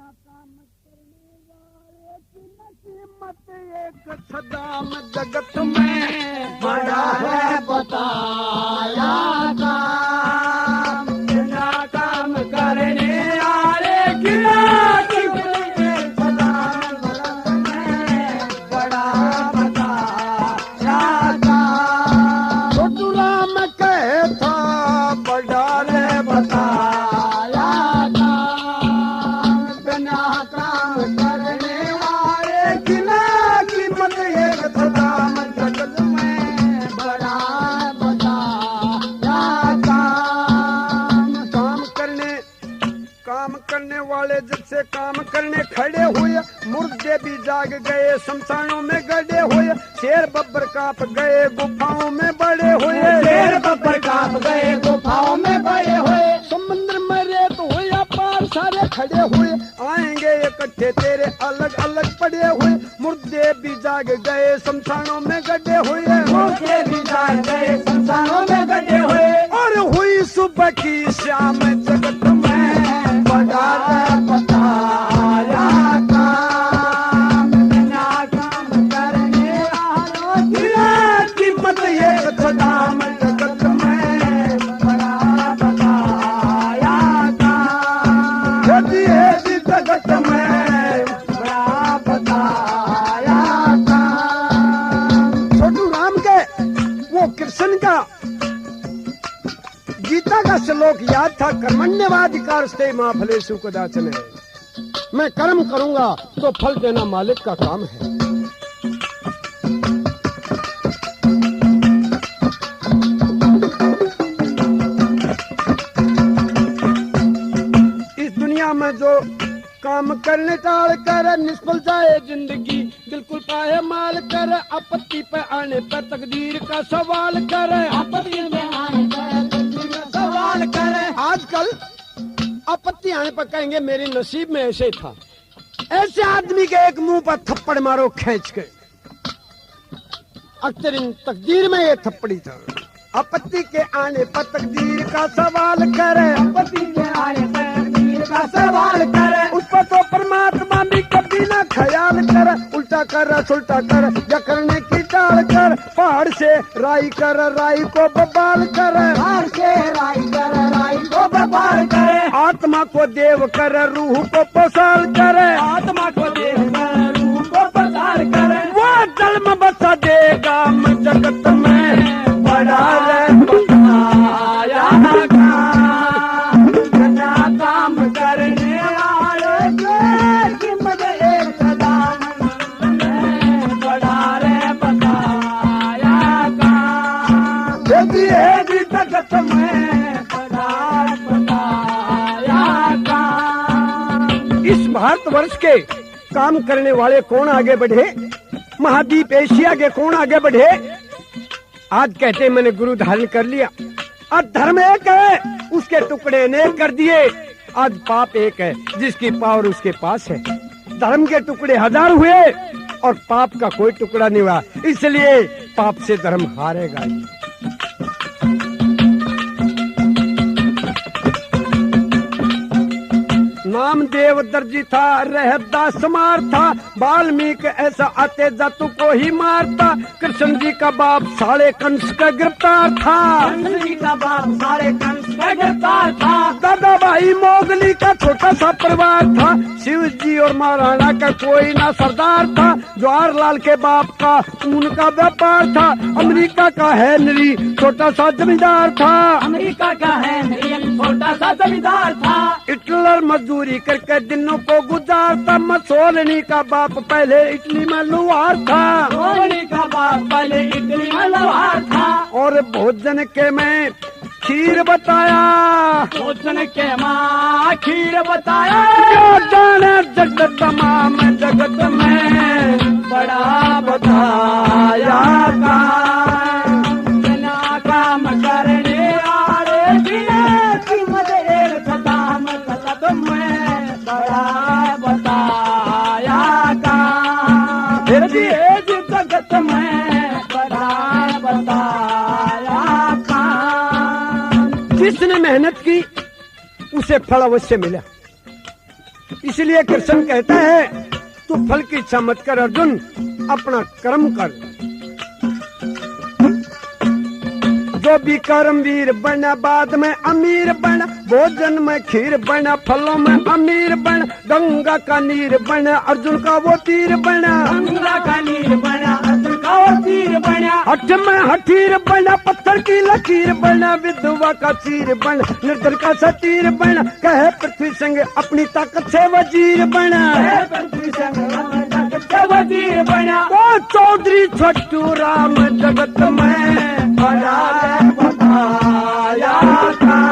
काम करने वाले की नसीमत एक सदाम जगत में बड़ा है बताया काम। बिना काम करने वाले की नसीमत एक सदाम जगत में बड़ा बताया काम। छोटू राम कहता बड़ा है बताया काम। बिना काम करने वाले की कीमत एक सदाम जगत में बड़ा बताया काम। काम करने वाले जब से काम करने खड़े हुए, मुर्दे भी जाग गए शमशानों में गड़े हुए। शेर बब्बर कांप गए गुफाओं में बड़े हुए। शेर बब्बर कांप गए गुफाओं में बड़े हुए। समुद्र में रेत हुआ पार सारे खड़े हुए। आएंगे इकट्ठे तेरे अलग अलग पड़े हुए। मुर्दे भी जाग गए शमशानों में गड्ढे हुए। मुर्दे भी जाग गए शमशानों में गड्ढे हुए। और हुई सुबह की शाम जगत में बड़ा बताया काम। बिना काम करने वालों की कीमत एक सदाम जगत में बड़ा बताया काम। जगत में बड़ा बताया काम। छोटू राम के वो कृष्ण का गीता का श्लोक याद था, कर्मण्यवाधिकारस्ते मा फलेषु कदाचन। मैं कर्म करूंगा तो फल देना मालिक का काम है। इस दुनिया में जो काम करने टाल कर निष्फल जाए जिंदगी, बिल्कुल पाए माल कर। आपत्ति पे आने पर तकदीर का सवाल कर। आपत्ति में आने पर तकदीर का सवाल कर। आजकल आपत्ति आने पर कहेंगे मेरे नसीब में ऐसे था। ऐसे आदमी के एक मुंह पर थप्पड़ मारो खींच के। अक्सर इन तकदीर में ये थप्पड़ी था। आपत्ति के आने पर तकदीर का सवाल करे। आपत्ति के आने पर तकदीर का सवाल करे। उस पर तो परमात्मा भी कभी ना ख्याल कर। उल्टा कर सुल्टा कर या करने की टाल कर। पहाड़ से राई कर राई को बबाल कर। पहाड़ से राई कर राई को बबाल कर। आत्मा को देव कर रूह को पसार कर। आत्मा को देव कर रूह को पसार कर। वो जन्म बसा देगा जगत में बड़ा बताया काम। बिना काम करने वाले की कीमत एक सदाम में बड़ा बताया काम। जगत में बड़ा बताया काम। इस भारतवर्ष के काम करने वाले कौन आगे बढ़े? महाद्वीप एशिया के कौन आगे बढ़े? आज कहते मैंने गुरु धारण कर लिया। आज धर्म एक है, उसके टुकड़े अनेक कर दिए। आज पाप एक है, जिसकी पावर उसके पास है। धर्म के टुकड़े हजार हुए और पाप का कोई टुकड़ा नहीं हुआ। इसलिए पाप से धर्म हारेगा। नामदेव दर्जी था, रहदास समार था। वाल्मीकि ऐसा आते जातु को ही मारता। कृष्ण जी का बाप साले कंस का गिरफ्तार था। कृष्ण जी का बाप साले कंस का गिरफ्तार था। दादा भाई मोगली का छोटा सा परिवार था। शिव जी और महाराणा का कोई ना सरदार था। जवाहरलाल के बाप का उनका व्यापार था। अमेरिका का हेनरी छोटा सा जमींदार था। अमेरिका का हेनरी छोटा सा जमींदार था। हिटलर मजदूरी करके दिनों को गुजारता। मुसोलिनी का बाप पहले इटली में लुहार था। मुसोलिनी का बाप पहले इटली में लुहार था। और भोजन के में खीर बताया। भोजन के माँ खीर बताया। जो जाने जगत तमाम जगत में बड़ा बताया काम। बिना काम करने वाले की कीमत एक सदाम जगत में बड़ा बताया काम। जगत में बड़ा बताया काम। जिसने मेहनत की उसे फल अवश्य मिला। इसलिए कृष्ण कहता है तू फल की इच्छा मत कर अर्जुन, अपना कर्म कर। जो भी कर्मवीर बना बाद में अमीर बना, भोजन में खीर बना, फलों में अमीर बना, गंगा का नीर बना, अर्जुन का वो तीर बना, गंगा का नीर बना, अर्जुन का वो तीर बना, हठ में हठीर बना, पत्थर की लकीर बना, विधवा का चीर बना, निर्दल का सतीर बना, कहे पृथ्वी संग अपनी ताकत से वजीर बना, पृथ्वी संग से वजीर बना। ओ चौधरी छोटू राम जगत में बना बताया था।